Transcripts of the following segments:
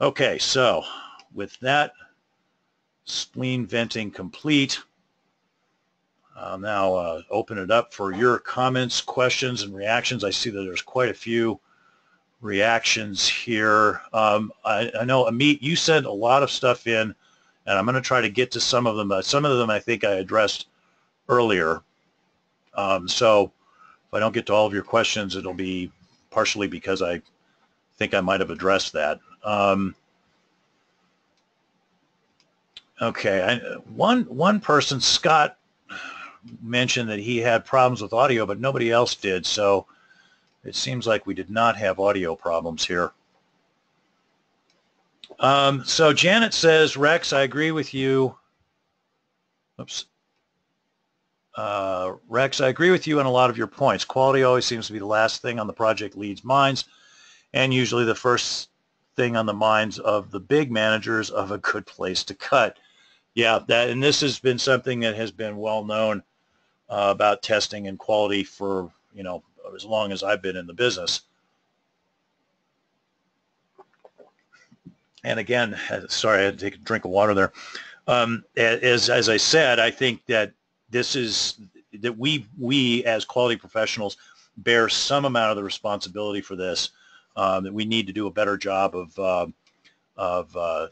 Okay, so with that spleen venting complete, I'll now open it up for your comments, questions, and reactions. I see that there's quite a few reactions here. I know, Amit, you sent a lot of stuff in, and I'm going to try to get to some of them. Some of them I think I addressed earlier. So if I don't get to all of your questions, it'll be partially because I think I might have addressed that. Okay, one person, Scott, mentioned that he had problems with audio, but nobody else did. So it seems like we did not have audio problems here. So Janet says, Rex, I agree with you. Oops. Rex, I agree with you on a lot of your points. Quality always seems to be the last thing on the project lead's minds, and usually the first thing on the minds of the big managers of a good place to cut. Yeah, and this has been something that has been well known about testing and quality for, as long as I've been in the business. And again, sorry, I had to take a drink of water there. As I said, I think that we as quality professionals bear some amount of the responsibility for this. That we need to do a better job of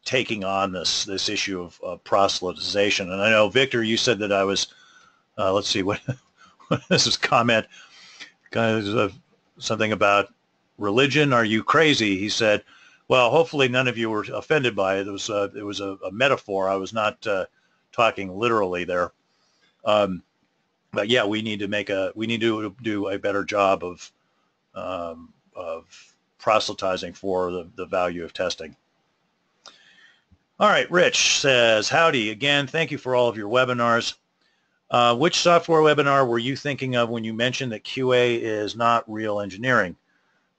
taking on this issue of proselytization. And I know, Victor, you said that I was. Let's see what this is. Comment. Something about religion. Are you crazy? He said. Well, hopefully none of you were offended by it. It was a metaphor. I was not talking literally there. But yeah, we need to do a better job of proselytizing for the value of testing. All right, Rich says, howdy again. Thank you for all of your webinars. Which software webinar were you thinking of when you mentioned that QA is not real engineering?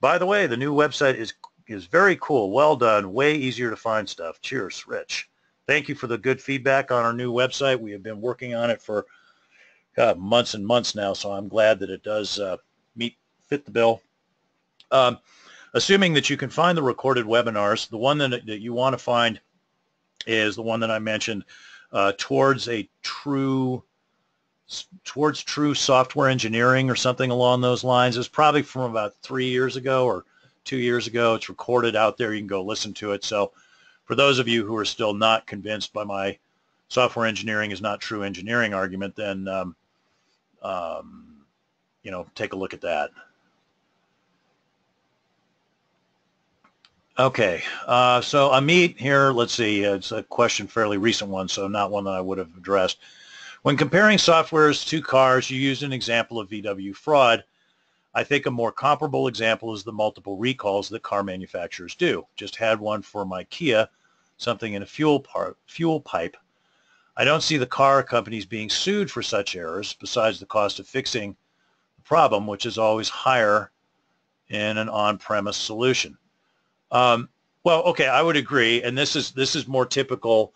By the way, the new website is very cool. Well done. Way easier to find stuff. Cheers, Rich. Thank you for the good feedback on our new website. We have been working on it for months and months now, so I'm glad that it does fit the bill. Assuming that you can find the recorded webinars, the one that you want to find is the one that I mentioned, towards true software engineering or something along those lines. It's probably from about 3 years ago or 2 years ago. It's recorded out there. You can go listen to it. So for those of you who are still not convinced by my software engineering is not true engineering argument, then take a look at that. Okay, so Amit here, let's see, it's a question, fairly recent one, so not one that I would have addressed. When comparing softwares to cars, you used an example of VW fraud. I think a more comparable example is the multiple recalls that car manufacturers do. Just had one for my Kia, something in a fuel pipe. I don't see the car companies being sued for such errors, besides the cost of fixing the problem, which is always higher in an on-premise solution. Well, okay, I would agree, and this is more typical.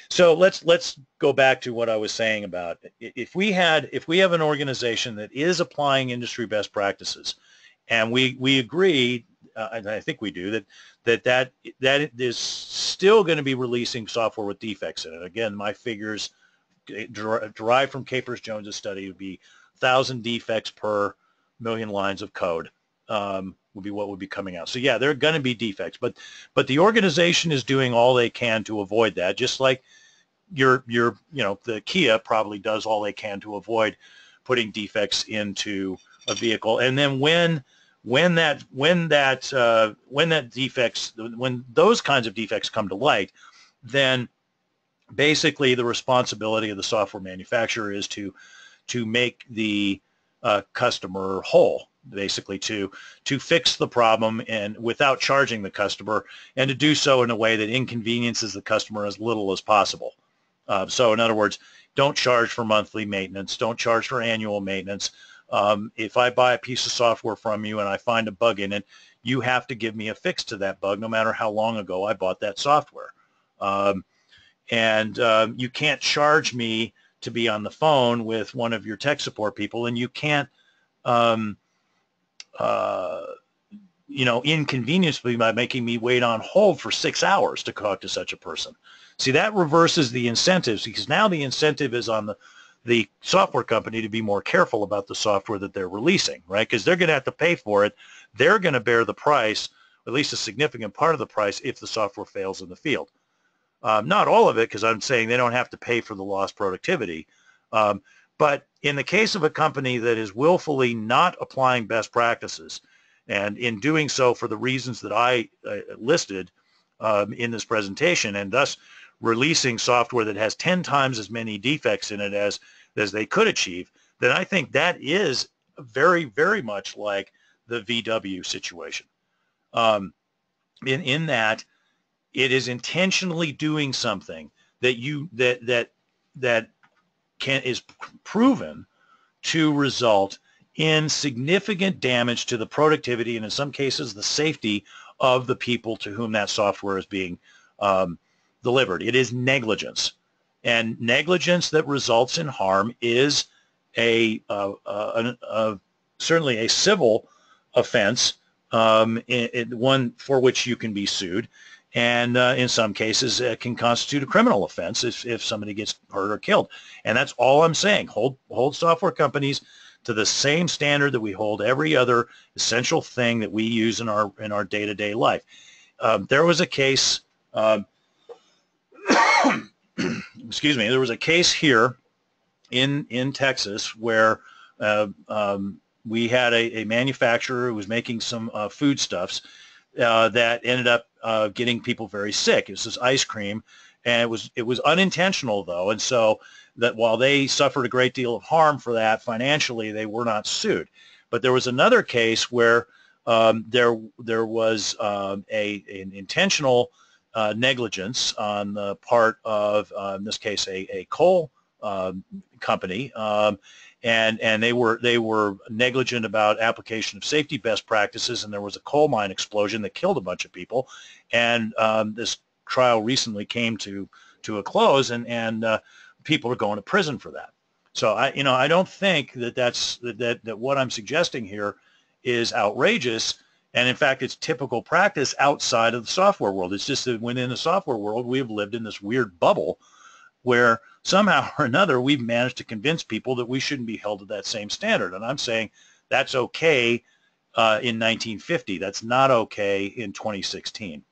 So let's go back to what I was saying about if we have an organization that is applying industry best practices, and we agree, and I think we do, that is still going to be releasing software with defects in it. Again, my figures derived from Capers-Jones's study would be 1,000 defects per million lines of code. Would be what would be coming out. So yeah, there are going to be defects, but the organization is doing all they can to avoid that. Just like the Kia probably does all they can to avoid putting defects into a vehicle. And then when those kinds of defects come to light, then basically the responsibility of the software manufacturer is to make the customer whole, basically to fix the problem and without charging the customer, and to do so in a way that inconveniences the customer as little as possible. So in other words, don't charge for monthly maintenance, don't charge for annual maintenance. If I buy a piece of software from you and I find a bug in it, you have to give me a fix to that bug no matter how long ago I bought that software. And you can't charge me to be on the phone with one of your tech support people, and you can't inconvenience me by making me wait on hold for 6 hours to talk to such a person. See, that reverses the incentives, because now the incentive is on the software company to be more careful about the software that they're releasing, right? Because they're going to have to pay for it. They're going to bear the price, at least a significant part of the price, if the software fails in the field. Not all of it, because I'm saying they don't have to pay for the lost productivity. But in the case of a company that is willfully not applying best practices, and in doing so for the reasons that I listed in this presentation, and thus releasing software that has 10 times as many defects in it as they could achieve, then I think that is very, very much like the VW situation. In that it is intentionally doing something that is proven to result in significant damage to the productivity and in some cases the safety of the people to whom that software is being delivered. It is negligence, and negligence that results in harm is certainly a civil offense, one for which you can be sued, and in some cases it can constitute a criminal offense if somebody gets hurt or killed. And that's all I'm saying. Hold software companies to the same standard that we hold every other essential thing that we use in our day-to-day life. There was a case, excuse me, there was a case here in Texas where we had a manufacturer who was making some foodstuffs that ended up getting people very sick. It was this ice cream, and it was unintentional though, and so that while they suffered a great deal of harm for that financially, they were not sued. But there was another case where there was an intentional negligence on the part of, in this case, a coal company, and they were negligent about application of safety best practices, and there was a coal mine explosion that killed a bunch of people, and this trial recently came to a close, and people are going to prison for that. So I don't think that what I'm suggesting here is outrageous, and in fact it's typical practice outside of the software world. It's just that within the software world we have lived in this weird bubble where somehow or another we've managed to convince people that we shouldn't be held to that same standard. And I'm saying that's okay in 1950. That's not okay in 2016.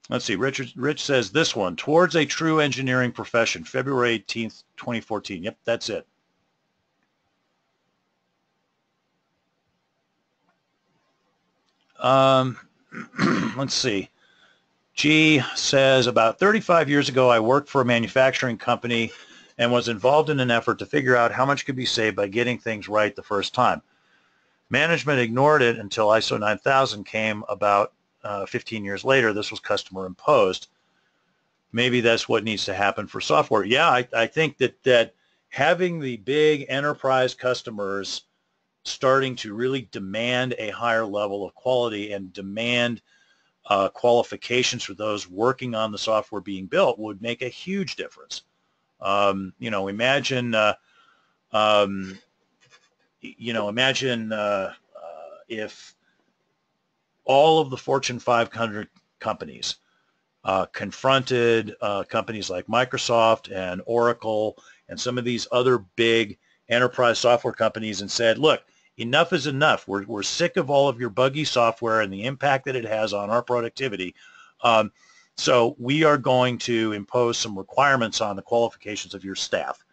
Let's see. Rich says this one, towards a true engineering profession, February 18th, 2014. Yep, that's it. Let's see. G says, about 35 years ago, I worked for a manufacturing company and was involved in an effort to figure out how much could be saved by getting things right the first time. Management ignored it until ISO 9000 came about 15 years later. This was customer imposed. Maybe that's what needs to happen for software. Yeah, I think that having the big enterprise customers starting to really demand a higher level of quality and demand qualifications for those working on the software being built would make a huge difference. Imagine if all of the Fortune 500 companies confronted companies like Microsoft and Oracle and some of these other big enterprise software companies and said, look, enough is enough. We're sick of all of your buggy software and the impact that it has on our productivity. So we are going to impose some requirements on the qualifications of your staff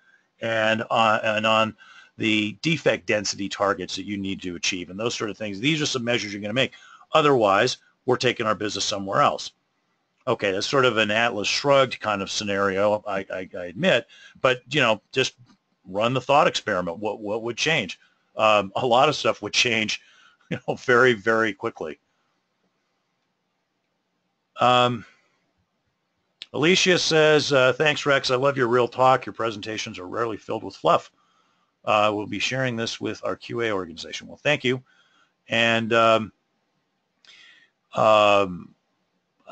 and on the defect density targets that you need to achieve and those sort of things. These are some measures you're going to make. Otherwise, we're taking our business somewhere else. Okay, that's sort of an Atlas Shrugged kind of scenario, I admit, but just run the thought experiment. What would change? A lot of stuff would change, very, very quickly. Alicia says, thanks, Rex. I love your real talk. Your presentations are rarely filled with fluff. We'll be sharing this with our QA organization. Well, thank you. And I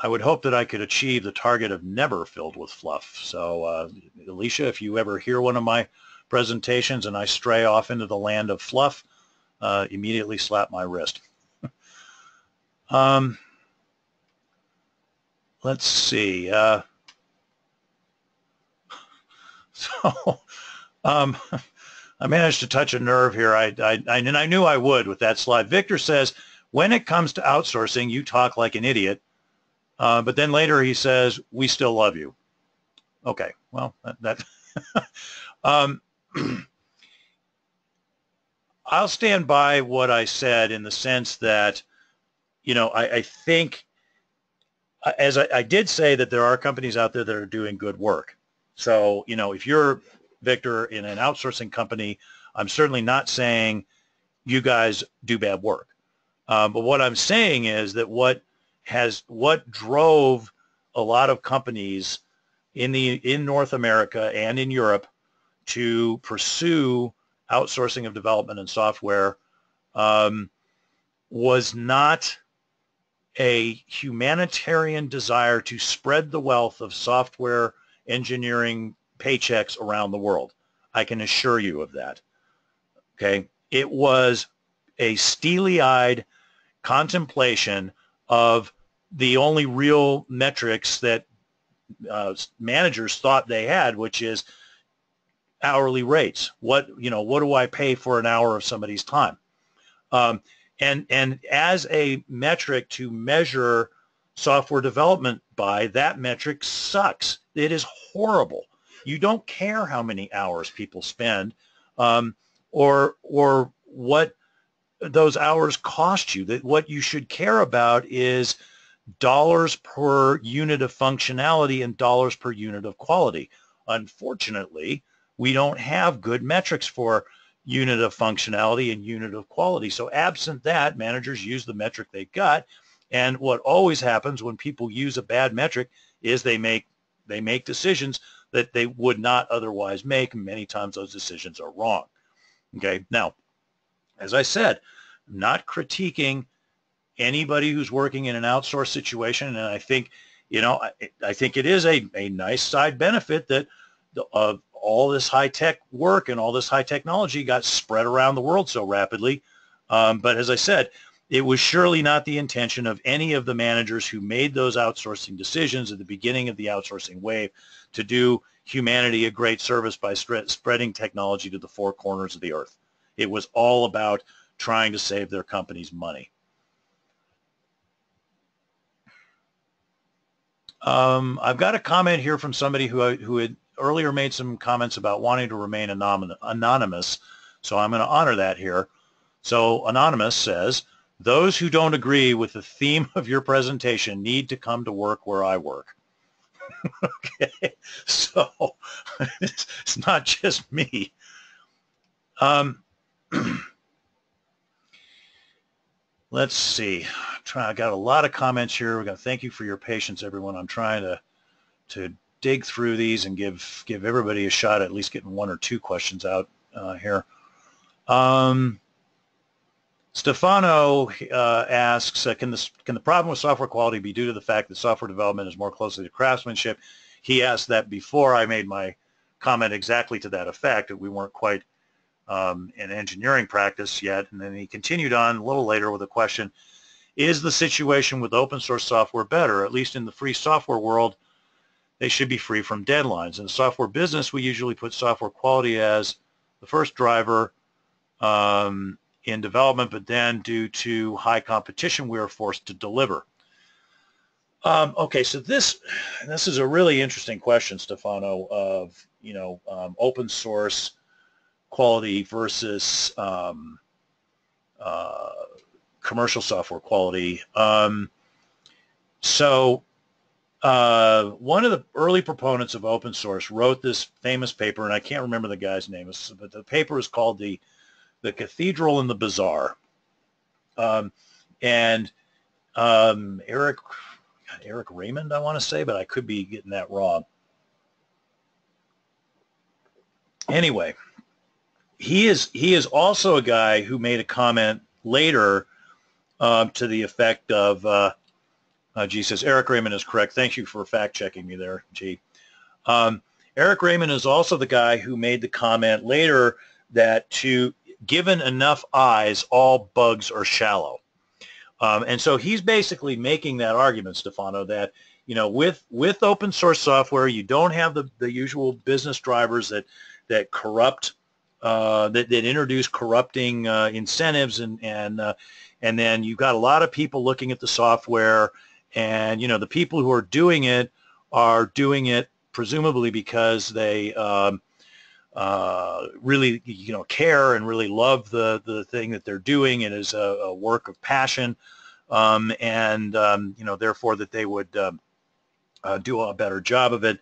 would hope that I could achieve the target of never filled with fluff. So, Alicia, if you ever hear one of my presentations and I stray off into the land of fluff, immediately slap my wrist. Let's see. I managed to touch a nerve here. And I knew I would with that slide. Victor says, when it comes to outsourcing, you talk like an idiot. But then later he says, we still love you. Okay, well, I'll stand by what I said in the sense that, I think, as I did say that there are companies out there that are doing good work. So, if you're, Victor, in an outsourcing company, I'm certainly not saying you guys do bad work. But what I'm saying is that what drove a lot of companies in North America and in Europe to pursue outsourcing of development and software was not a humanitarian desire to spread the wealth of software engineering paychecks around the world. I can assure you of that. Okay. It was a steely-eyed contemplation of the only real metrics that managers thought they had, which is hourly rates. What do I pay for an hour of somebody's time? And as a metric to measure software development by, that metric sucks. It is horrible. You don't care how many hours people spend, or what those hours cost you. That what you should care about is dollars per unit of functionality and dollars per unit of quality. Unfortunately, we don't have good metrics for unit of functionality and unit of quality. So absent that, managers use the metric they got. And what always happens when people use a bad metric is they make decisions that they would not otherwise make. Many times those decisions are wrong. Okay. Now, as I said, I'm not critiquing anybody who's working in an outsourced situation. And I think, I think it is a nice side benefit that all this high-tech work and all this high technology got spread around the world so rapidly. But as I said, it was surely not the intention of any of the managers who made those outsourcing decisions at the beginning of the outsourcing wave to do humanity a great service by spreading technology to the four corners of the earth. It was all about trying to save their companies money. I've got a comment here from somebody who had earlier made some comments about wanting to remain anonymous, so I'm going to honor that here. So Anonymous says, those who don't agree with the theme of your presentation need to come to work where I work. Okay, so it's not just me. Let's see. I got a lot of comments here. We're going to thank you for your patience, everyone. I'm trying to dig through these and give everybody a shot at least getting one or two questions out here. Stefano asks, can the problem with software quality be due to the fact that software development is more closely to craftsmanship? He asked that before I made my comment exactly to that effect, that we weren't quite in engineering practice yet. And then he continued on a little later with a question, is the situation with open source software better? At least in the free software world, they should be free from deadlines. In the software business, we usually put software quality as the first driver in development, but then due to high competition, we are forced to deliver. Okay, so this is a really interesting question, Stefano, of open source quality versus commercial software quality. So one of the early proponents of open source wrote this famous paper, and I can't remember the guy's name, but the paper is called The Cathedral and the Bazaar. Eric Raymond, I want to say, but I could be getting that wrong. Anyway, he is also a guy who made a comment later to the effect of, G says, Eric Raymond is correct. Thank you for fact checking me there, G. Eric Raymond is also the guy who made the comment later that given enough eyes, all bugs are shallow. And so he's basically making that argument, Stefano, that with open source software, you don't have the usual business drivers that corrupt, that introduce corrupting incentives, and then you've got a lot of people looking at the software, and the people who are doing it presumably because they really care and really love the thing that they're doing. It is a work of passion, and therefore that they would do a better job of it.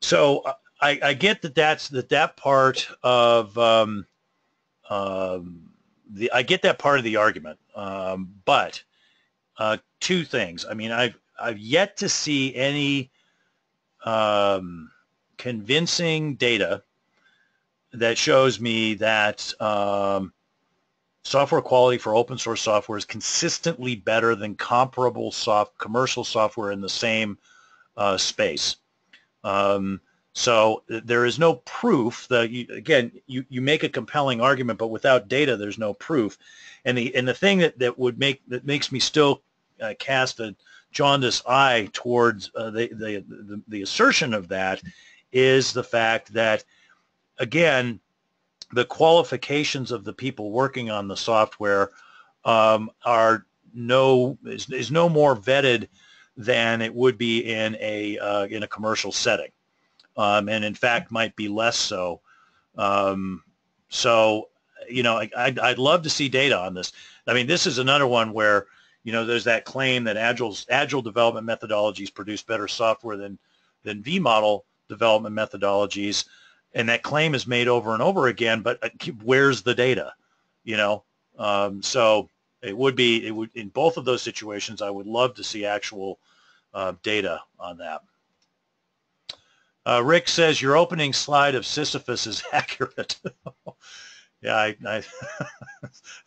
So I get that part of I get that part of the argument, but two things. I mean, I've yet to see any convincing data that shows me that software quality for open source software is consistently better than comparable commercial software in the same space. So there is no proof that you make a compelling argument, but without data, there's no proof. And the thing that makes me still cast a jaundiced eye towards the assertion of that is the fact that, again, the qualifications of the people working on the software is no more vetted than it would be in a commercial setting, and in fact might be less so. So I'd love to see data on this. I mean, this is another one where there's that claim that agile development methodologies produce better software than V-model development methodologies, and that claim is made over and over again. But where's the data? So it would in both of those situations, I would love to see actual data on that. Rick says your opening slide of Sisyphus is accurate. Yeah, I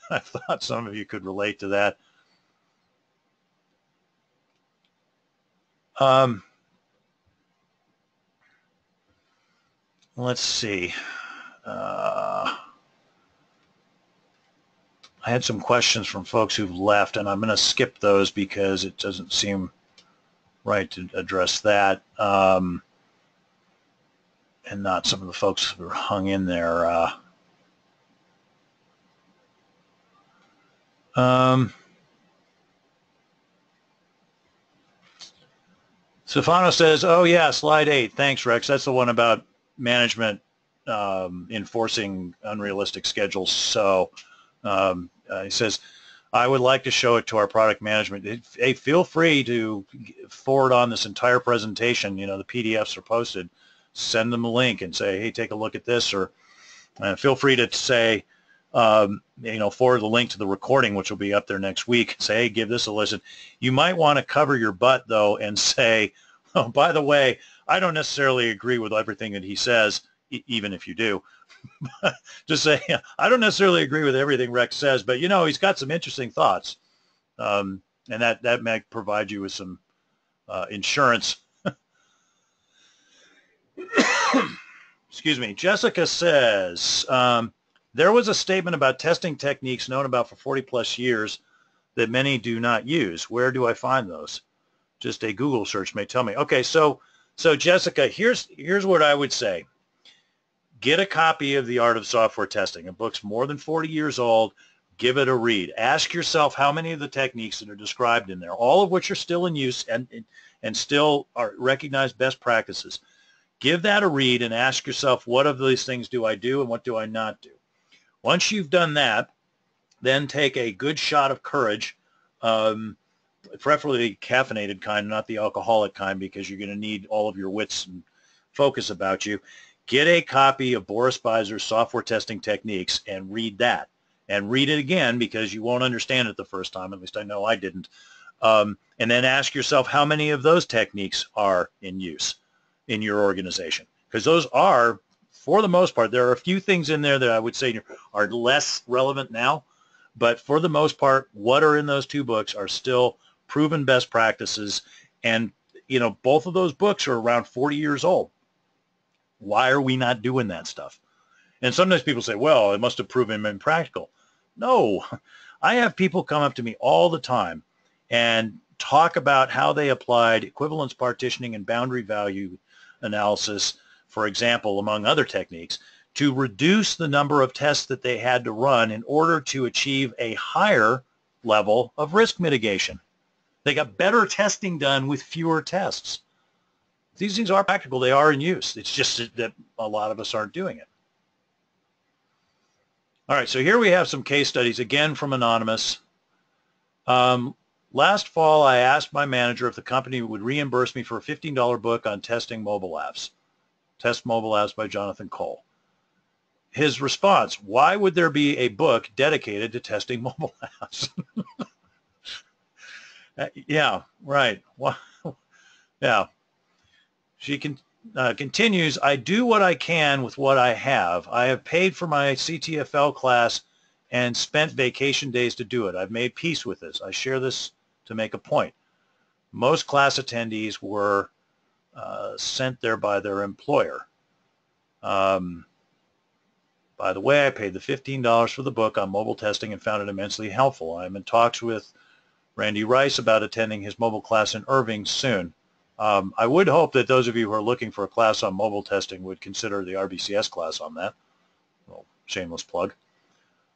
I thought some of you could relate to that. Let's see. I had some questions from folks who've left, and I'm going to skip those because it doesn't seem right to address that, and not some of the folks who are hung in there. Stefano says, oh yeah, slide 8. Thanks, Rex. That's the one about management enforcing unrealistic schedules. So he says, I would like to show it to our product management. Hey, feel free to forward on this entire presentation. The PDFs are posted. Send them a link and say, hey, take a look at this, or feel free to say, forward the link to the recording, which will be up there next week. Say, hey, give this a listen. You might want to cover your butt, though, and say, oh, by the way, I don't necessarily agree with everything that he says, even if you do. Just say, I don't necessarily agree with everything Rex says, but, he's got some interesting thoughts. And that may provide you with some insurance. Excuse me. Jessica says, there was a statement about testing techniques known about for 40-plus years that many do not use. Where do I find those? Just a Google search may tell me. Okay, so Jessica, here's what I would say. Get a copy of The Art of Software Testing. The book's more than 40 years old. Give it a read. Ask yourself how many of the techniques that are described in there, all of which are still in use and still are recognized best practices. Give that a read and ask yourself, what of these things do I do and what do I not do? Once you've done that, then take a good shot of courage, preferably caffeinated kind, not the alcoholic kind, because you're going to need all of your wits and focus about you. Get a copy of Boris Beiser's Software Testing Techniques and read that. And read it again, because you won't understand it the first time. At least I know I didn't. And then ask yourself how many of those techniques are in use in your organization. Because those are, for the most part, there are a few things in there that I would say are less relevant now. But for the most part, what are in those two books are still proven best practices. And, both of those books are around 40 years old. Why are we not doing that stuff? And sometimes people say, well, it must have proven impractical. No, I have people come up to me all the time and talk about how they applied equivalence partitioning and boundary value analysis, for example, among other techniques, to reduce the number of tests that they had to run in order to achieve a higher level of risk mitigation. They got better testing done with fewer tests. These things are practical. They are in use. It's just that a lot of us aren't doing it. All right, so here we have some case studies, again from Anonymous. Last fall, I asked my manager if the company would reimburse me for a $15 book on testing mobile apps. Test Mobile Apps by Jonathan Cole. His response, why would there be a book dedicated to testing mobile apps? Yeah, right. Well, yeah. She continues, I do what I can with what I have. I have paid for my CTFL class and spent vacation days to do it. I've made peace with this. I share this to make a point. Most class attendees were sent there by their employer. By the way, I paid the $15 for the book on mobile testing and found it immensely helpful. I'm in talks with Randy Rice about attending his mobile class in Irving soon. I would hope that those of you who are looking for a class on mobile testing would consider the RBCS class on that. Well, shameless plug.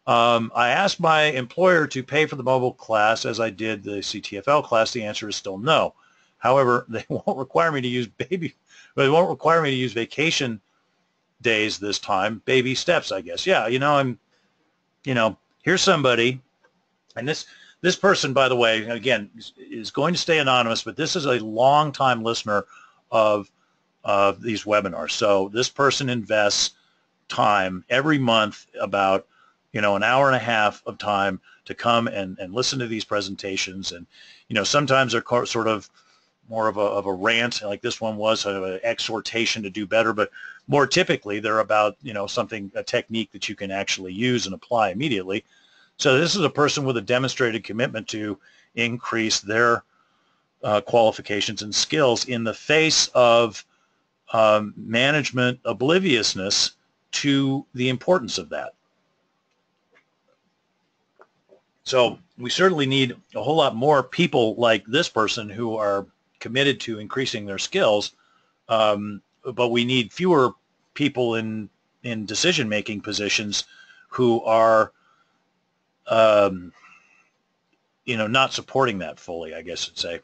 I asked my employer to pay for the mobile class as I did the CTFL class. The answer is still no. However, they won't require me to use vacation days this time. Baby steps, I guess. Yeah, here's somebody, and this person, by the way, again, is going to stay anonymous, but this is a long-time listener of these webinars. So this person invests time every month, about an hour and a half of time to come and listen to these presentations. And sometimes they're sort of more of a rant, like this one was, sort of an exhortation to do better, but more typically they're about a technique that you can actually use and apply immediately. So this is a person with a demonstrated commitment to increase their qualifications and skills in the face of management obliviousness to the importance of that. So we certainly need a whole lot more people like this person who are committed to increasing their skills, but we need fewer people in decision-making positions who are not supporting that fully, I guess I'd say.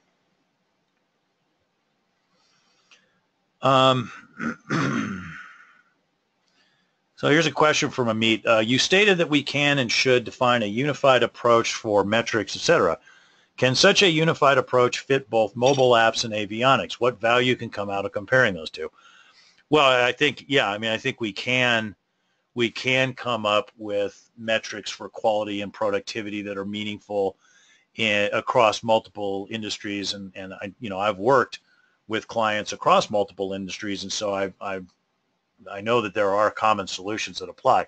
So here's a question from Amit. You stated that we can and should define a unified approach for metrics, etc. Can such a unified approach fit both mobile apps and avionics? What value can come out of comparing those two? Well, I think, yeah, I think we can come up with metrics for quality and productivity that are meaningful across multiple industries, and I've worked with clients across multiple industries, and so I know that there are common solutions that apply.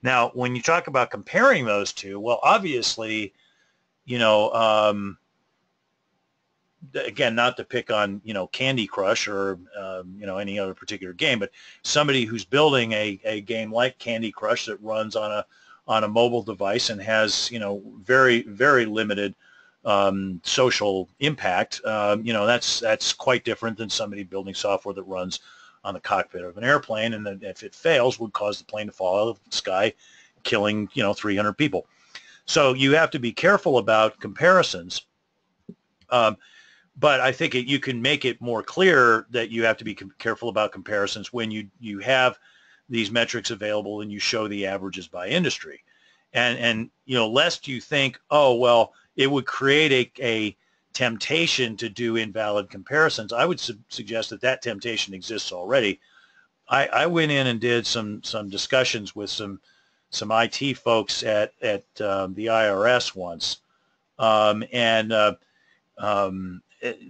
Now, when you talk about comparing those two, well, obviously, again, not to pick on Candy Crush or any other particular game, but somebody who's building a game like Candy Crush that runs on a mobile device and has very, very limited social impact, that's quite different than somebody building software that runs on the cockpit of an airplane, and then if it fails would cause the plane to fall out of the sky, killing 300 people. So you have to be careful about comparisons. But I think you can make it more clear that you have to be careful about comparisons when you have these metrics available and you show the averages by industry. And lest you think, oh, well, it would create a temptation to do invalid comparisons. I would suggest that temptation exists already. I went in and did some discussions with some IT folks at the IRS once,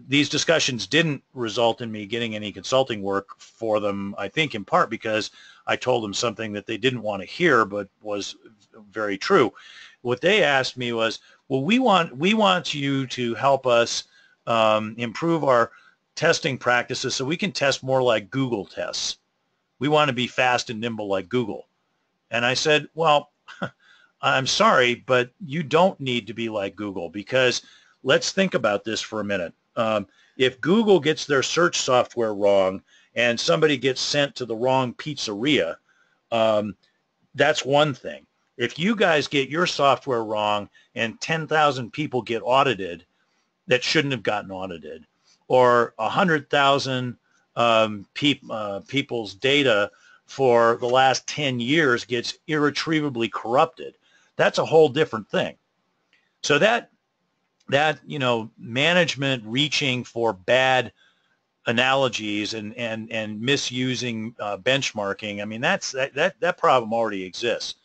these discussions didn't result in me getting any consulting work for them, I think in part because I told them something that they didn't want to hear but was very true. What they asked me was, well, we want you to help us improve our testing practices so we can test more like Google tests. we want to be fast and nimble like Google. And I said, well, I'm sorry, but you don't need to be like Google, because let's think about this for a minute. If Google gets their search software wrong and somebody gets sent to the wrong pizzeria, that's one thing. If you guys get your software wrong and 10,000 people get audited that shouldn't have gotten audited, or 100,000 people's data for the last 10 years gets irretrievably corrupted, that's a whole different thing. So that management reaching for bad analogies and misusing benchmarking, I mean, that problem already exists.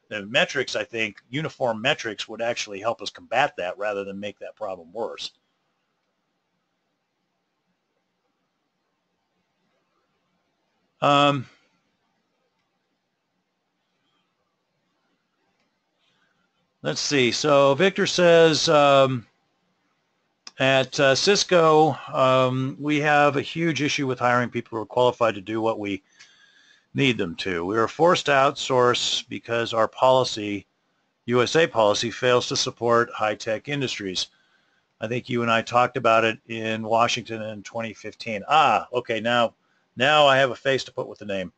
The metrics, I think, uniform metrics would actually help us combat that rather than make that problem worse. Let's see. So Victor says, at Cisco, we have a huge issue with hiring people who are qualified to do what we need them to. We are forced to outsource because our policy, USA policy, fails to support high-tech industries. I think you and I talked about it in Washington in 2015. Ah, okay, now I have a face to put with the name.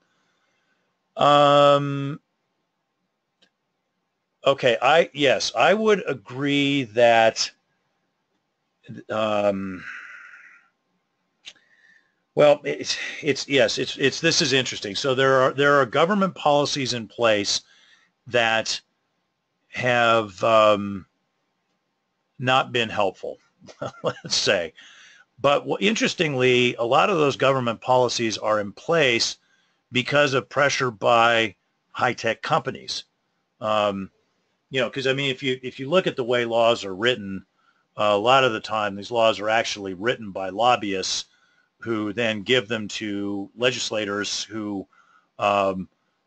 Okay, I would agree that well, this is interesting. So there are government policies in place that have not been helpful, let's say. But interestingly, a lot of those government policies are in place because of pressure by high-tech companies. Because I mean, if you look at the way laws are written, a lot of the time these laws are actually written by lobbyists who then give them to legislators who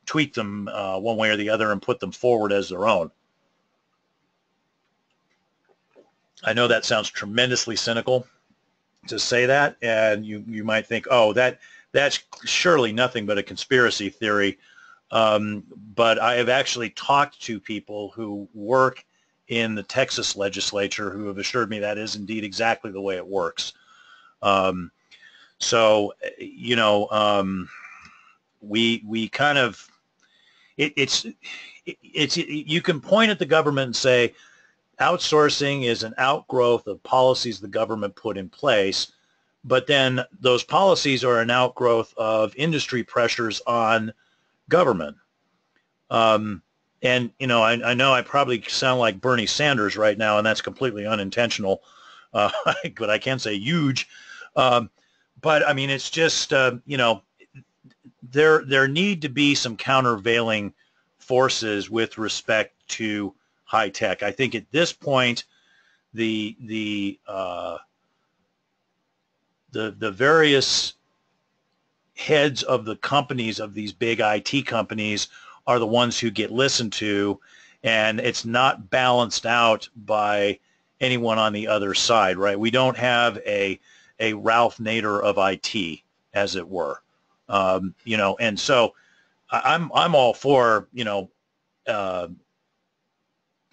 tweak them one way or the other and put them forward as their own. I know that sounds tremendously cynical to say that, and you might think, oh, that's surely nothing but a conspiracy theory. But I have actually talked to people who work in the Texas legislature who have assured me that is indeed exactly the way it works. So, we kind of, you can point at the government and say outsourcing is an outgrowth of policies the government put in place, but then those policies are an outgrowth of industry pressures on government. And, I know I probably sound like Bernie Sanders right now, and that's completely unintentional, but I can say huge. But I mean, it's just, there need to be some countervailing forces with respect to high tech. I think at this point, the various heads of the companies, of these big IT companies, are the ones who get listened to, and it's not balanced out by anyone on the other side, right? We don't have a Ralph Nader of IT, as it were, and so I'm all for,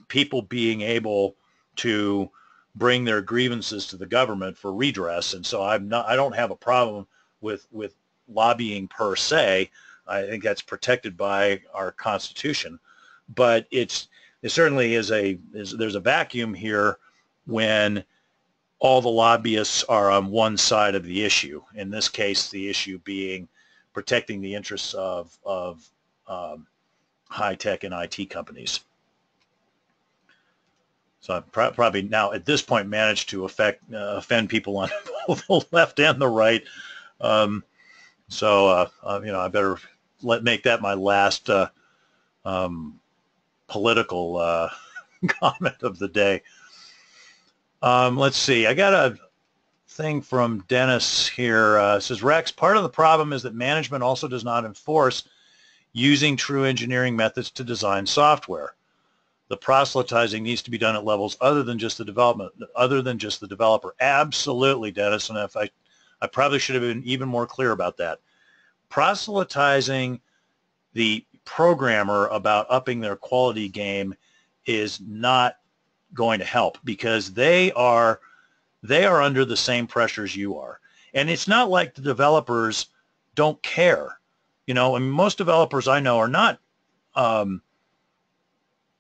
people being able to bring their grievances to the government for redress, and so I don't have a problem with lobbying per se. I think that's protected by our Constitution, but it certainly there's a vacuum here when all the lobbyists are on one side of the issue. In this case, the issue being protecting the interests of high tech and IT companies. So I've probably now at this point managed to offend people on both the left and the right. So I better make that my last political comment of the day. Let's see. I got a thing from Dennis here. It says, Rex, part of the problem is that management also does not enforce using true engineering methods to design software. The proselytizing needs to be done at levels other than just the developer. Absolutely, Dennis. And if I probably should have been even more clear about that. proselytizing the programmer about upping their quality game is not going to help, because they are under the same pressures you are. And it's not like the developers don't care. You know, I mean, most developers I know are not,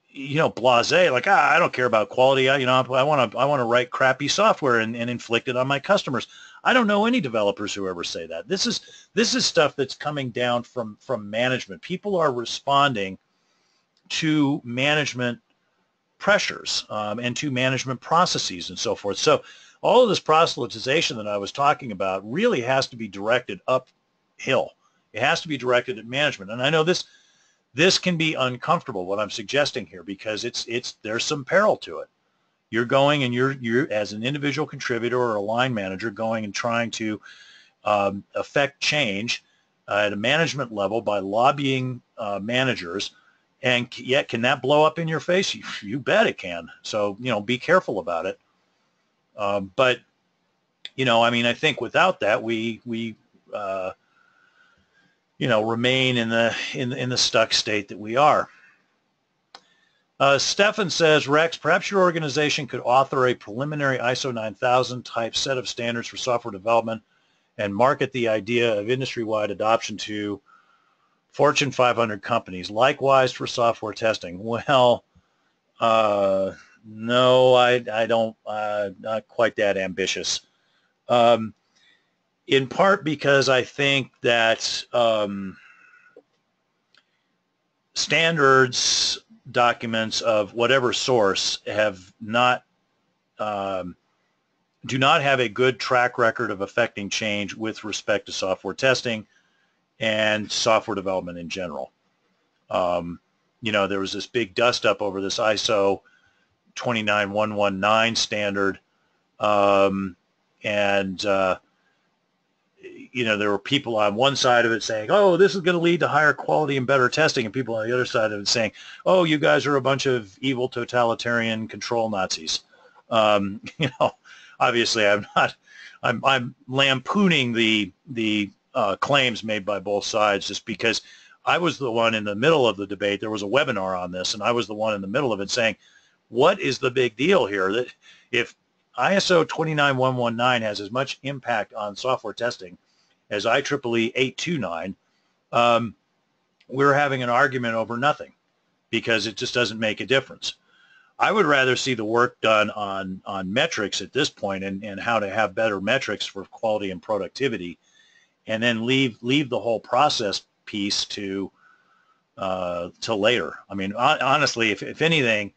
you know, blasé, like, I don't care about quality. I want to write crappy software and inflict it on my customers. I don't know any developers who ever say that. This is stuff that's coming down from management. People are responding to management pressures and to management processes and so forth. So all of this proselytization that I was talking about really has to be directed uphill. It has to be directed at management. And I know this can be uncomfortable, what I'm suggesting here, because there's some peril to it. You're going and you're as an individual contributor or a line manager going and trying to affect change at a management level by lobbying managers, and yet can that blow up in your face? You bet it can. So, you know, be careful about it. But, you know, I mean, I think without that, we you know, remain in the stuck state that we are. Stefan says, Rex, perhaps your organization could author a preliminary ISO 9000 type set of standards for software development and market the idea of industry-wide adoption to Fortune 500 companies. Likewise for software testing. Well, no, I don't, not quite that ambitious. In part because I think that standards documents of whatever source have not do not have a good track record of affecting change with respect to software testing and software development in general. You know, there was this big dust up over this ISO 29119 standard, you know, there were people on one side of it saying, oh, this is going to lead to higher quality and better testing, and people on the other side of it saying, oh, you guys are a bunch of evil totalitarian control Nazis. You know, obviously I'm lampooning the claims made by both sides, just because I was the one in the middle of the debate. There was a webinar on this, and I was the one in the middle of it saying, what is the big deal here? That if ISO 29119 has as much impact on software testing as IEEE 829, we're having an argument over nothing, because it just doesn't make a difference. I would rather see the work done on metrics at this point, and how to have better metrics for quality and productivity, and then leave the whole process piece to later. I mean, honestly, if anything,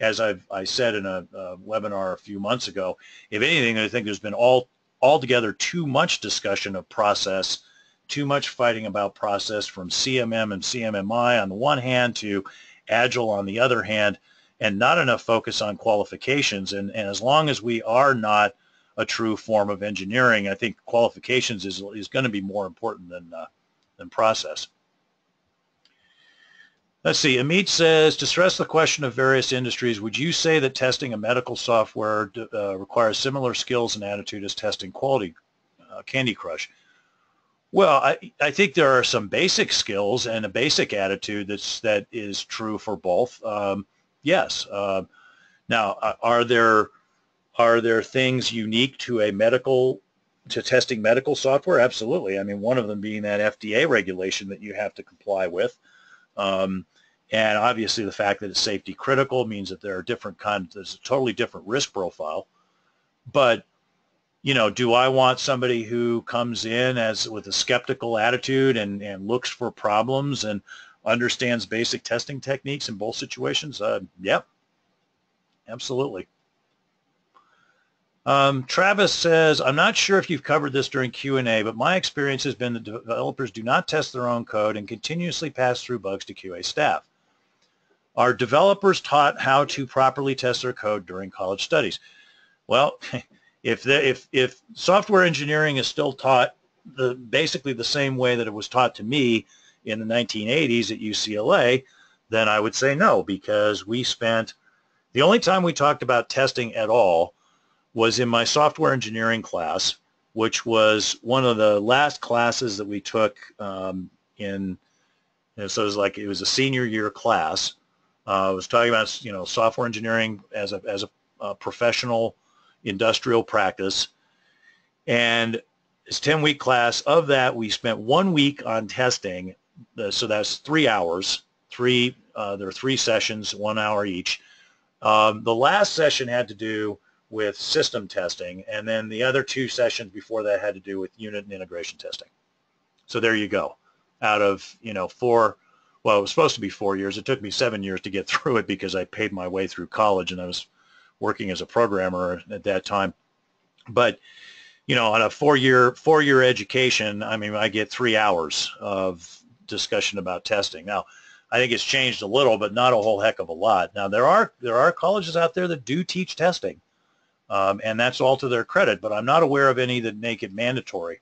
as I said in a webinar a few months ago, if anything, I think there's been altogether too much discussion of process, too much fighting about process from CMM and CMMI on the one hand to Agile on the other hand, and not enough focus on qualifications. And as long as we are not a true form of engineering, I think qualifications is going to be more important than process. Let's see, Amit says, to stress the question of various industries, would you say that testing a medical software requires similar skills and attitude as testing quality Candy Crush? Well, I think there are some basic skills and a basic attitude that is true for both. Yes. Now, are there things unique to testing medical software? Absolutely. I mean, one of them being that FDA regulation that you have to comply with. And obviously the fact that it's safety critical means that there are there's a totally different risk profile. But, you know, do I want somebody who comes in with a skeptical attitude and looks for problems and understands basic testing techniques in both situations? Yep, absolutely. Travis says, I'm not sure if you've covered this during Q&A, but my experience has been that developers do not test their own code and continuously pass through bugs to QA staff. Are developers taught how to properly test their code during college studies? Well, if software engineering is still taught basically the same way that it was taught to me in the 1980s at UCLA, then I would say no, because the only time we talked about testing at all was in my software engineering class, which was one of the last classes that we took so it was a senior year class. I was talking about software engineering as a professional industrial practice, and it's a 10-week class. Of that, we spent 1 week on testing. So that's 3 hours. There are 3 sessions, 1 hour each. The last session had to do with system testing, and then the other 2 sessions before that had to do with unit and integration testing. So there you go. Out of 4, well, it was supposed to be 4 years. It took me 7 years to get through it because I paid my way through college, and I was working as a programmer at that time. But on a 4-year education, I mean, I get 3 hours of discussion about testing. Now, I think it's changed a little, but not a whole heck of a lot. Now, there are colleges out there that do teach testing, and that's all to their credit, but I'm not aware of any that make it mandatory.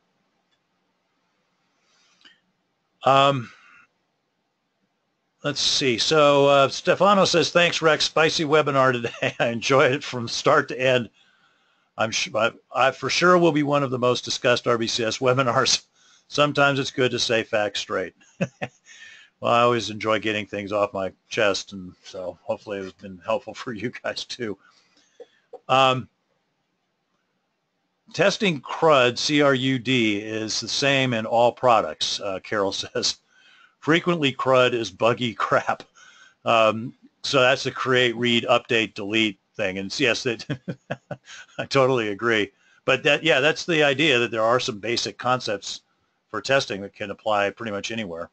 Let's see. So Stefano says, thanks, Rex. Spicy webinar today. I enjoyed it from start to end. I for sure will be one of the most discussed RBCS webinars. Sometimes it's good to say facts straight. Well, I always enjoy getting things off my chest, and so hopefully it's been helpful for you guys too. Testing CRUD, C-R-U-D, is the same in all products, Carol says. Frequently, CRUD is buggy crap. So that's the create, read, update, delete thing. And yes, I totally agree. But that's the idea, that there are some basic concepts for testing that can apply pretty much anywhere.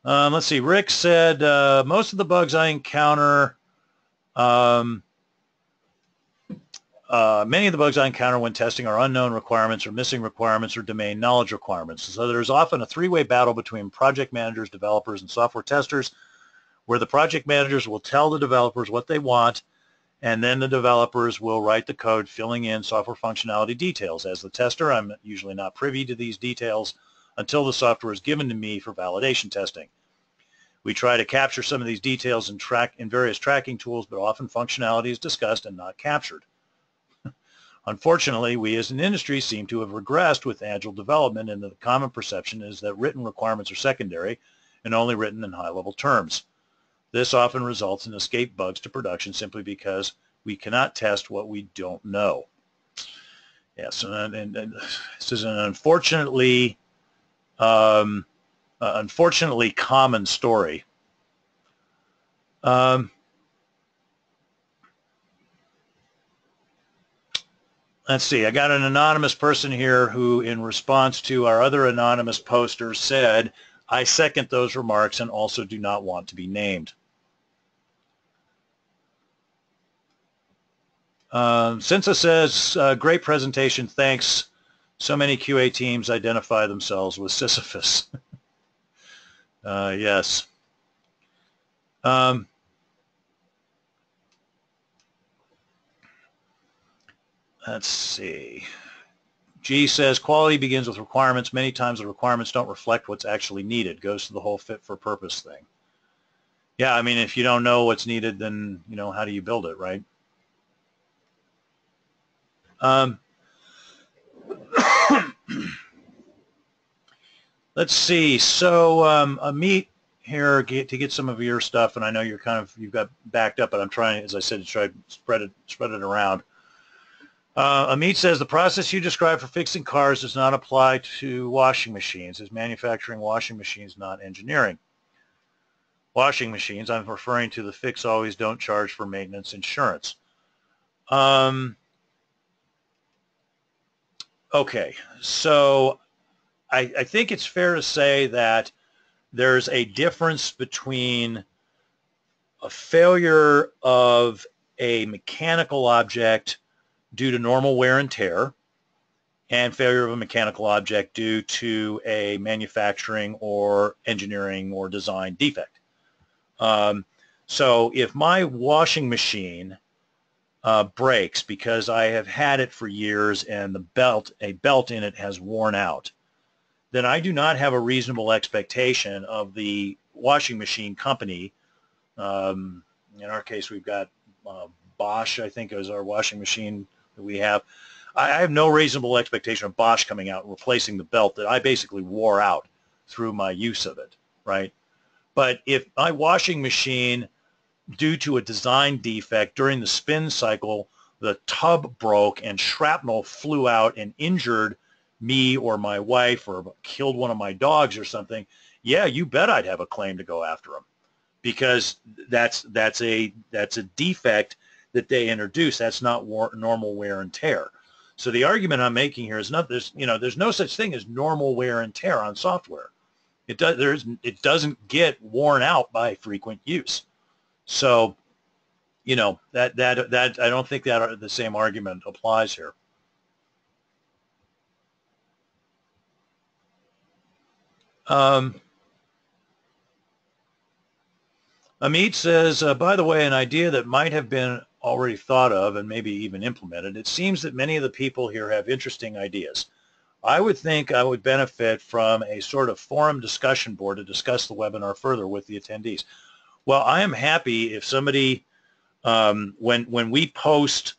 Let's see. Rick said, most of the bugs I encounter, many of the bugs I encounter when testing are unknown requirements or missing requirements or domain knowledge requirements. So there's often a 3-way battle between project managers, developers, and software testers, where the project managers will tell the developers what they want, and then the developers will write the code filling in software functionality details. As the tester, I'm usually not privy to these details until the software is given to me for validation testing. We try to capture some of these details in various tracking tools, but often functionality is discussed and not captured. Unfortunately, we as an industry seem to have regressed with agile development, and the common perception is that written requirements are secondary and only written in high-level terms. This often results in escape bugs to production simply because we cannot test what we don't know. Yes, and this is an unfortunately common story. Let's see, I got an anonymous person here who, in response to our other anonymous poster, said, I second those remarks and also do not want to be named. Cinza says, great presentation, thanks. So many QA teams identify themselves with Sisyphus. Yes. Let's see. G says, quality begins with requirements. Many times the requirements don't reflect what's actually needed. Goes to the whole fit for purpose thing. Yeah, I mean, if you don't know what's needed, then, how do you build it, right? Let's see. So Amit here to get some of your stuff, and I know you've got backed up, but I'm trying, as I said, to try to spread it around. Amit says, the process you described for fixing cars does not apply to washing machines, as manufacturing washing machines, not engineering. Washing machines, I'm referring to the fix always don't charge for maintenance insurance. Okay, so I think it's fair to say that there's a difference between a failure of a mechanical object due to normal wear and tear and failure of a mechanical object due to a manufacturing or engineering or design defect. So if my washing machine breaks because I have had it for years and a belt in it has worn out, then I do not have a reasonable expectation of the washing machine company. In our case, we've got Bosch, I think, is our washing machine that we have. I have no reasonable expectation of Bosch coming out and replacing the belt that I basically wore out through my use of it, right? But if my washing machine, due to a design defect during the spin cycle, the tub broke and shrapnel flew out and injured me or my wife or killed one of my dogs or something, yeah, you bet I'd have a claim to go after them, because that's a defect that they introduce. That's not normal wear and tear. So the argument I'm making here is not there's no such thing as normal wear and tear on software. It doesn't get worn out by frequent use. So, that I don't think that the same argument applies here. Amit says, by the way, an idea that might have been already thought of and maybe even implemented. It seems that many of the people here have interesting ideas. I would think I would benefit from a sort of forum discussion board to discuss the webinar further with the attendees. Well, I am happy if somebody, when we post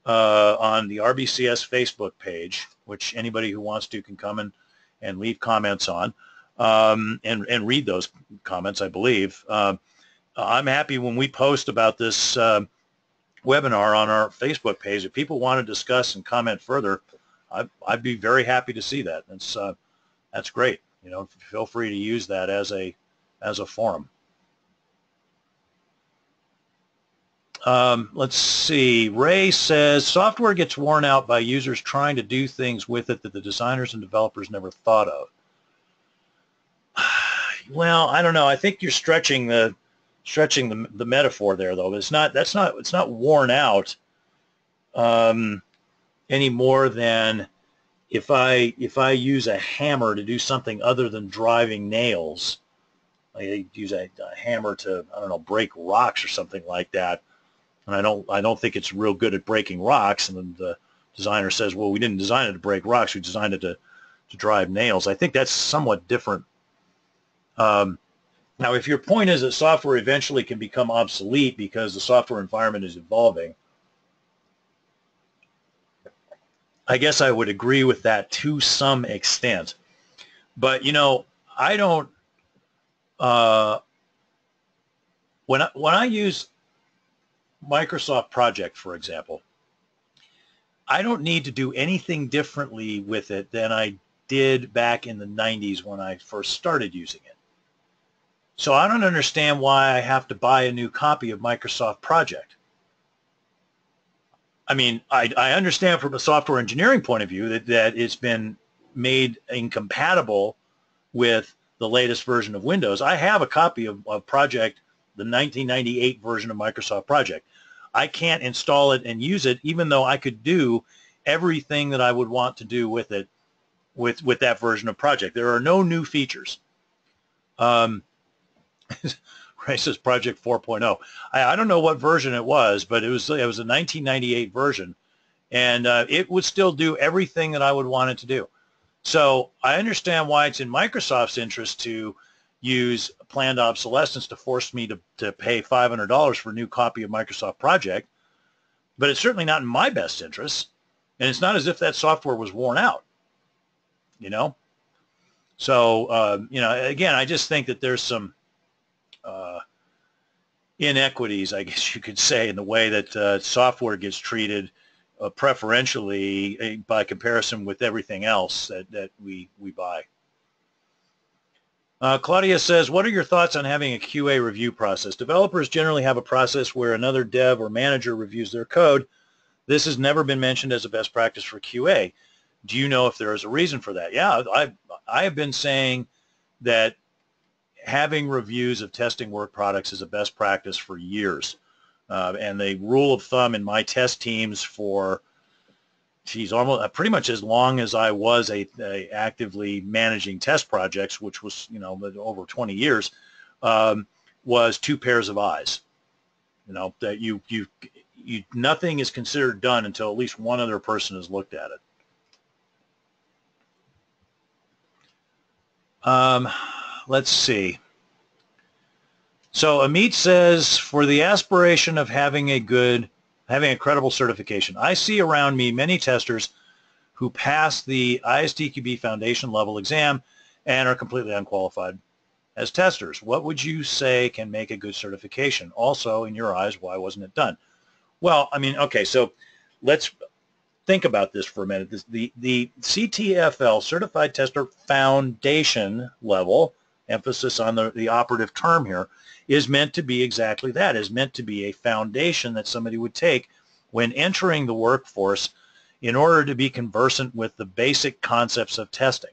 on the RBCS Facebook page, which anybody who wants to can come and leave comments on, and read those comments, I believe. I'm happy when we post about this webinar on our Facebook page. If people want to discuss and comment further, I'd be very happy to see that. That's great. Feel free to use that as a forum. Let's see. Ray says, software gets worn out by users trying to do things with it that the designers and developers never thought of. Well, I don't know. I think you're stretching the metaphor there, though. It's not worn out any more than if I use a hammer to do something other than driving nails. I use a hammer to, I don't know, break rocks or something like that. And I don't think it's real good at breaking rocks. And then the designer says, well, we didn't design it to break rocks. We designed it to drive nails. I think that's somewhat different. Now, if your point is that software eventually can become obsolete because the software environment is evolving, I guess I would agree with that to some extent. But, I don't, when I use Microsoft Project, for example, I don't need to do anything differently with it than I did back in the 90s when I first started using it. So I don't understand why I have to buy a new copy of Microsoft Project. I mean, I understand from a software engineering point of view that it's been made incompatible with the latest version of Windows. I have a copy of Project, the 1998 version of Microsoft Project. I can't install it and use it, even though I could do everything that I would want to do with it with that version of Project. There are no new features. Ray says Project 4.0. I don't know what version it was, but it was a 1998 version, and it would still do everything that I would want it to do. So I understand why it's in Microsoft's interest to use planned obsolescence to force me to pay $500 for a new copy of Microsoft Project, but it's certainly not in my best interest, and it's not as if that software was worn out, So, again, I just think that there's some inequities, I guess you could say, in the way that software gets treated preferentially by comparison with everything else that we buy. Claudia says, what are your thoughts on having a QA review process? Developers generally have a process where another dev or manager reviews their code. This has never been mentioned as a best practice for QA. Do you know if there is a reason for that? Yeah, I have been saying that having reviews of testing work products is a best practice for years. And the rule of thumb in my test teams for, almost pretty much as long as I was actively managing test projects, which was, over 20 years, was 2 pairs of eyes. That nothing is considered done until at least one other person has looked at it. Let's see. So Amit says, for the aspiration of having a good having a credible certification. I see around me many testers who pass the ISTQB foundation level exam and are completely unqualified as testers. What would you say can make a good certification? Also, in your eyes, why wasn't it done? Well, I mean, okay, so let's think about this for a minute. The CTFL, Certified Tester Foundation level, emphasis on the operative term here, is meant to be exactly that, is meant to be a foundation that somebody would take when entering the workforce in order to be conversant with the basic concepts of testing.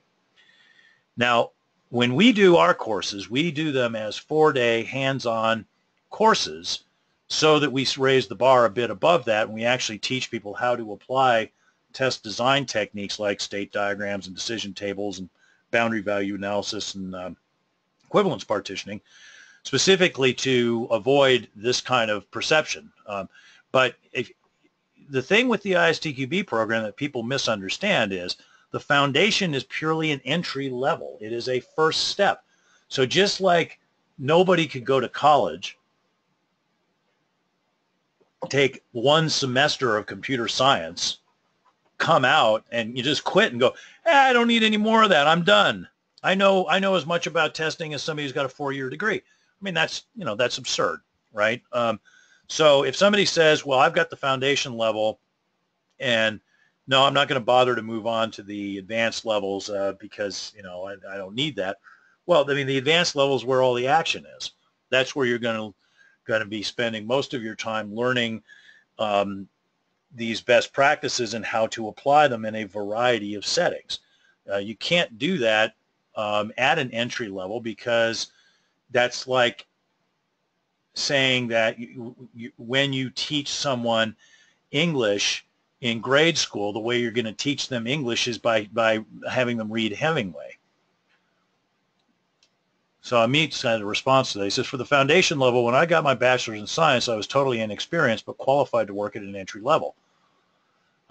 Now, when we do our courses, we do them as 4-day hands-on courses so that we raise the bar a bit above that, and we actually teach people how to apply test design techniques like state diagrams and decision tables and boundary value analysis and equivalence partitioning, specifically to avoid this kind of perception. But the thing with the ISTQB program that people misunderstand is the foundation is purely an entry level. It is a first step. So just like nobody could go to college, take one semester of computer science, come out, and you just quit and go, I don't need any more of that. I'm done. I know as much about testing as somebody who's got a 4-year degree. I mean, that's absurd, right? So if somebody says, well, I've got the foundation level, and no, I'm not going to bother to move on to the advanced levels because, I don't need that. Well, I mean, the advanced level is where all the action is. That's where you're going to be spending most of your time learning these best practices and how to apply them in a variety of settings. You can't do that at an entry level, because that's like saying that when you teach someone English in grade school, the way you're going to teach them English is by having them read Hemingway. So Amit's had a response to that. He says, for the foundation level, when I got my bachelor's in science, I was totally inexperienced but qualified to work at an entry level.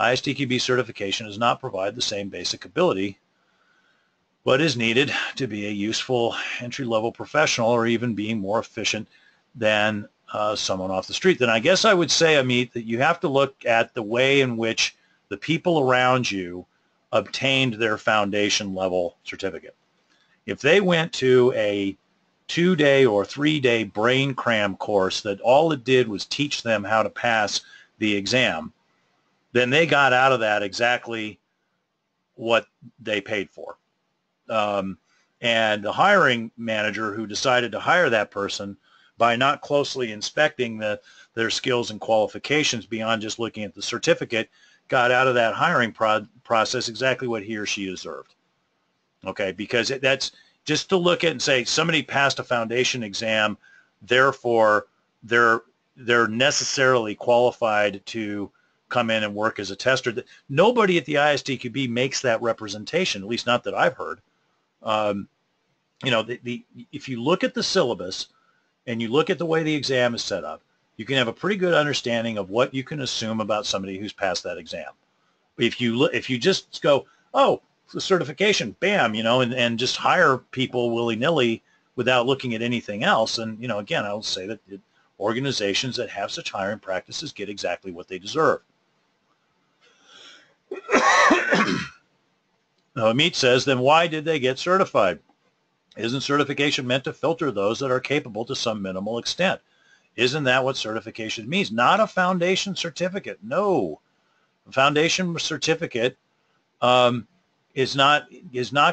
ISTQB certification does not provide the same basic ability, but is needed to be a useful entry-level professional, or even being more efficient than someone off the street. Then I guess I would say, Amit, that you have to look at the way in which the people around you obtained their foundation level certificate. If they went to a 2-day or 3-day brain cram course that all it did was teach them how to pass the exam, then they got out of that exactly what they paid for. And the hiring manager who decided to hire that person, by not closely inspecting their skills and qualifications beyond just looking at the certificate, got out of that hiring process exactly what he or she deserved. Okay, because that's just to look at and say somebody passed a foundation exam, therefore they're necessarily qualified to come in and work as a tester. Nobody at the ISTQB makes that representation, at least not that I've heard. If you look at the syllabus and you look at the way the exam is set up, you can have a pretty good understanding of what you can assume about somebody who's passed that exam. If you just go, oh, the certification, bam, and just hire people willy-nilly without looking at anything else, and again, I will say that organizations that have such hiring practices get exactly what they deserve. Now, Amit says, then why did they get certified? Isn't certification meant to filter those that are capable to some minimal extent? Isn't that what certification means? Not a foundation certificate. No. A foundation certificate is not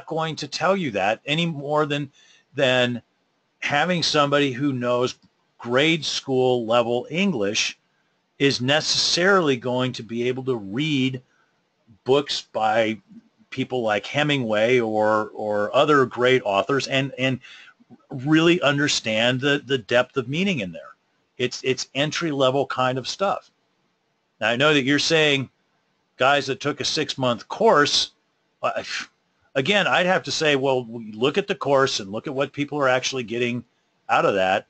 going to tell you that any more than having somebody who knows grade school level English is necessarily going to be able to read books by people like Hemingway or other great authors and really understand the depth of meaning in there. It's entry-level kind of stuff. Now, I know that you're saying guys that took a 6-month course, again, I'd have to say, well, look at the course and look at what people are actually getting out of that,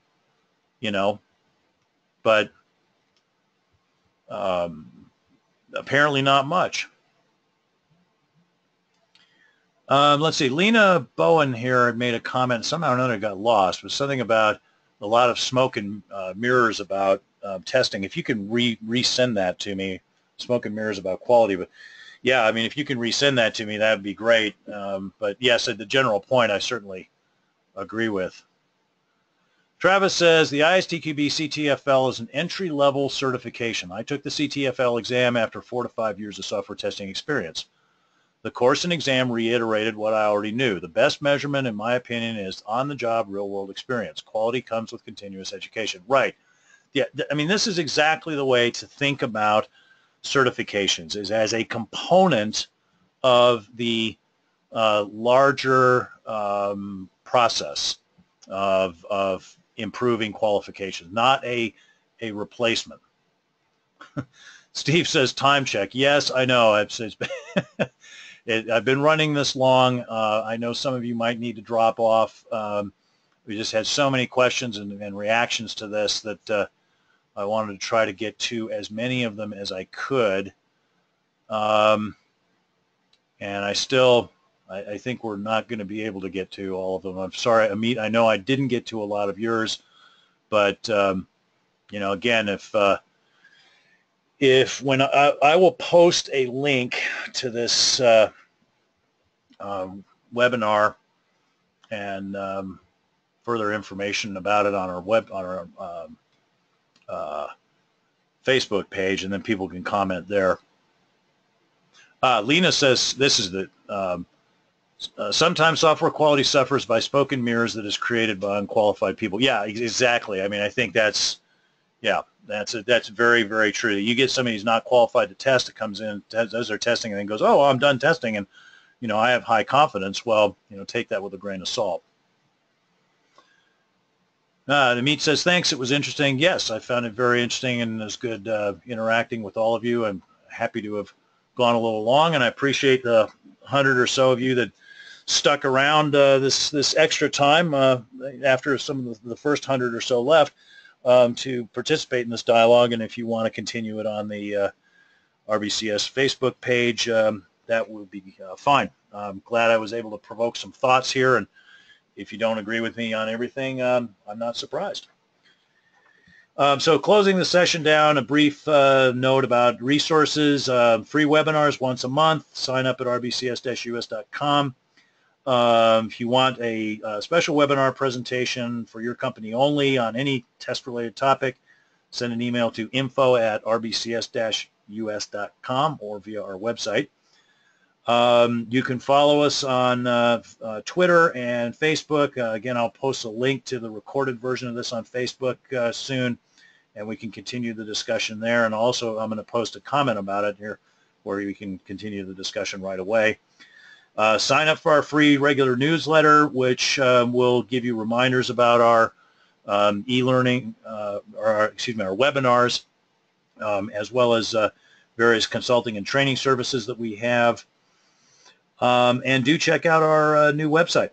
but apparently not much. Let's see. Lena Bowen here had made a comment. Somehow or another got lost. It was something about a lot of smoke and mirrors about testing, if you can resend that to me, smoke and mirrors about quality, but yeah, I mean, if you can resend that to me, that would be great. But yes, at the general point, I certainly agree with. Travis says, the ISTQB CTFL is an entry-level certification. I took the CTFL exam after 4 to 5 years of software testing experience. The course and exam reiterated what I already knew. The best measurement, in my opinion, is on-the-job, real-world experience. Quality comes with continuous education. Right. Yeah, I mean, this is exactly the way to think about certifications, is as a component of the larger process of improving qualifications, not a replacement. Steve says time check. Yes, I know. I've been running this long. I know some of you might need to drop off. We just had so many questions and reactions to this that I wanted to try to get to as many of them as I could. And I think we're not going to be able to get to all of them. I'm sorry, Amit, I know I didn't get to a lot of yours, but you know, again, if when I will post a link to this webinar and further information about it on our Facebook page, and then people can comment there. Lena says this is the sometimes software quality suffers by smoke and mirrors that is created by unqualified people. Yeah, exactly. I mean, I think that's very, very true. You get somebody who's not qualified to test, that comes in, does their testing, and then goes, oh, I'm done testing, and you know, I have high confidence. Well, you know, take that with a grain of salt. Amit says, thanks, it was interesting. Yes, I found it very interesting, and it was good interacting with all of you. I'm happy to have gone a little long, and I appreciate the 100 or so of you that stuck around this extra time after some of the first 100 or so left to participate in this dialogue. And if you want to continue it on the RBCS Facebook page, that would be fine. I'm glad I was able to provoke some thoughts here, and if you don't agree with me on everything, I'm not surprised. So closing the session down, a brief note about resources, free webinars once a month. Sign up at rbcs-us.com. If you want a special webinar presentation for your company only on any test-related topic, send an email to info@rbcs-us.com or via our website. You can follow us on Twitter and Facebook. Again, I'll post a link to the recorded version of this on Facebook soon, and we can continue the discussion there. And also, I'm going to post a comment about it here where you can continue the discussion right away. Sign up for our free regular newsletter, which will give you reminders about our e-learning, our webinars, as well as various consulting and training services that we have. And do check out our new website.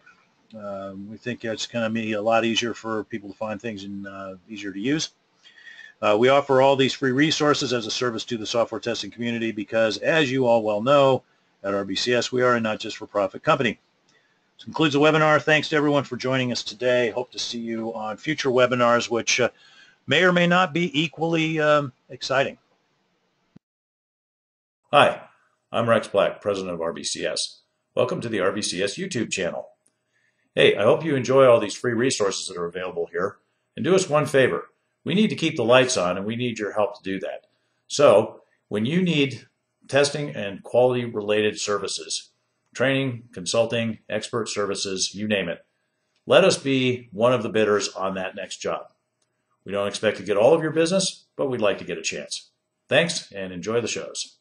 We think it's going to be a lot easier for people to find things and easier to use. We offer all these free resources as a service to the software testing community because, as you all well know, at RBCS, we are a not-just-for-profit company. This concludes the webinar. Thanks to everyone for joining us today. Hope to see you on future webinars, which may or may not be equally exciting. Hi, I'm Rex Black, President of RBCS. Welcome to the RBCS YouTube channel. Hey, I hope you enjoy all these free resources that are available here. And do us one favor. We need to keep the lights on, and we need your help to do that. So, when you need testing and quality-related services, training, consulting, expert services, you name it, let us be one of the bidders on that next job. We don't expect to get all of your business, but we'd like to get a chance. Thanks, and enjoy the shows.